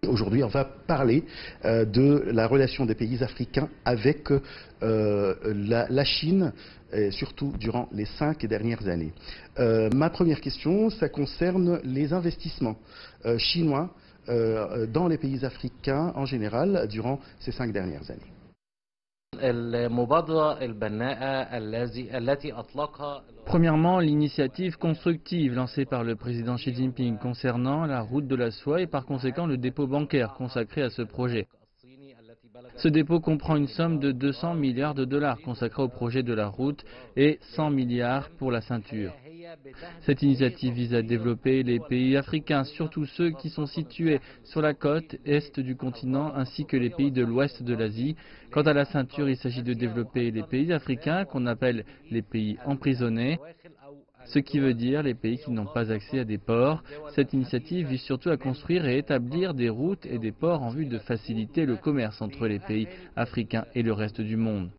Aujourd'hui, on va parler de la relation des pays africains avec la Chine, et surtout durant les 5 dernières années. Ma première question, ça concerne les investissements chinois dans les pays africains en général durant ces 5 dernières années. Premièrement, l'initiative constructive lancée par le président Xi Jinping concernant la route de la soie et par conséquent le dépôt bancaire consacré à ce projet. Ce dépôt comprend une somme de 200 milliards de dollars consacrée au projet de la route et 100 milliards pour la ceinture. Cette initiative vise à développer les pays africains, surtout ceux qui sont situés sur la côte est du continent ainsi que les pays de l'ouest de l'Asie. Quant à la ceinture, il s'agit de développer les pays africains qu'on appelle les pays emprisonnés, ce qui veut dire les pays qui n'ont pas accès à des ports. Cette initiative vise surtout à construire et établir des routes et des ports en vue de faciliter le commerce entre les pays africains et le reste du monde.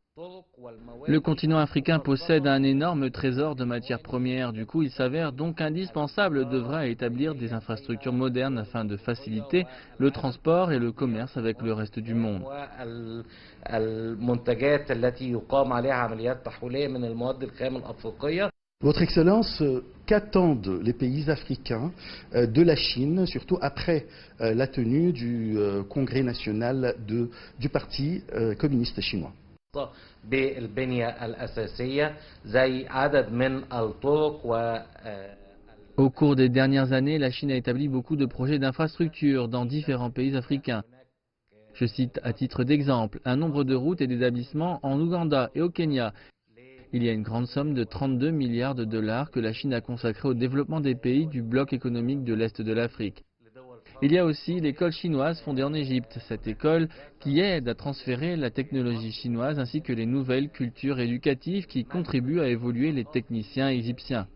Le continent africain possède un énorme trésor de matières premières, du coup il s'avère donc indispensable d'œuvrer à établir des infrastructures modernes afin de faciliter le transport et le commerce avec le reste du monde. Votre Excellence, qu'attendent les pays africains de la Chine, surtout après la tenue du Congrès national du Parti communiste chinois? Au cours des dernières années, la Chine a établi beaucoup de projets d'infrastructures dans différents pays africains. Je cite à titre d'exemple un nombre de routes et d'établissements en Ouganda et au Kenya. Il y a une grande somme de 32 milliards de dollars que la Chine a consacrée au développement des pays du bloc économique de l'Est de l'Afrique. Il y a aussi l'école chinoise fondée en Égypte, cette école qui aide à transférer la technologie chinoise ainsi que les nouvelles cultures éducatives qui contribuent à évoluer les techniciens égyptiens.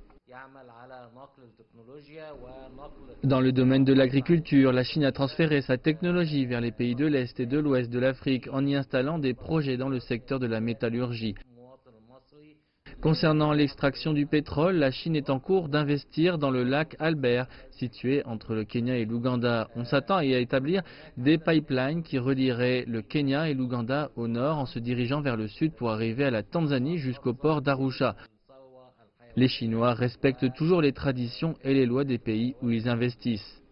Dans le domaine de l'agriculture, la Chine a transféré sa technologie vers les pays de l'Est et de l'Ouest de l'Afrique en y installant des projets dans le secteur de la métallurgie. Concernant l'extraction du pétrole, la Chine est en cours d'investir dans le lac Albert, situé entre le Kenya et l'Ouganda. On s'attend à y établir des pipelines qui relieraient le Kenya et l'Ouganda au nord en se dirigeant vers le sud pour arriver à la Tanzanie jusqu'au port d'Arusha. Les Chinois respectent toujours les traditions et les lois des pays où ils investissent.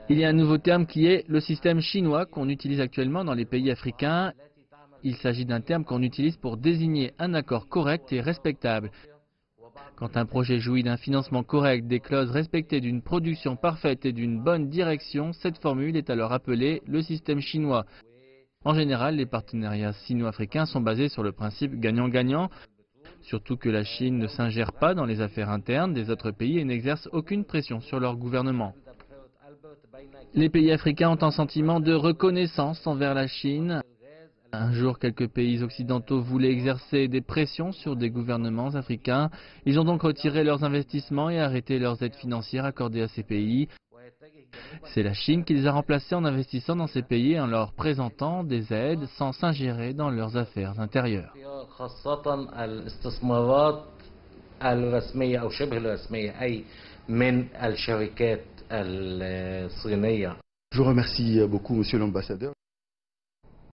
Il y a un nouveau terme qui est le système chinois qu'on utilise actuellement dans les pays africains. Il s'agit d'un terme qu'on utilise pour désigner un accord correct et respectable. Quand un projet jouit d'un financement correct, des clauses respectées, d'une production parfaite et d'une bonne direction, cette formule est alors appelée le système chinois. En général, les partenariats sino-africains sont basés sur le principe gagnant-gagnant, surtout que la Chine ne s'ingère pas dans les affaires internes des autres pays et n'exerce aucune pression sur leur gouvernement. Les pays africains ont un sentiment de reconnaissance envers la Chine. Un jour, quelques pays occidentaux voulaient exercer des pressions sur des gouvernements africains. Ils ont donc retiré leurs investissements et arrêté leurs aides financières accordées à ces pays. C'est la Chine qui les a remplacés en investissant dans ces pays et en leur présentant des aides sans s'ingérer dans leurs affaires intérieures. Je vous remercie beaucoup, Monsieur l'ambassadeur.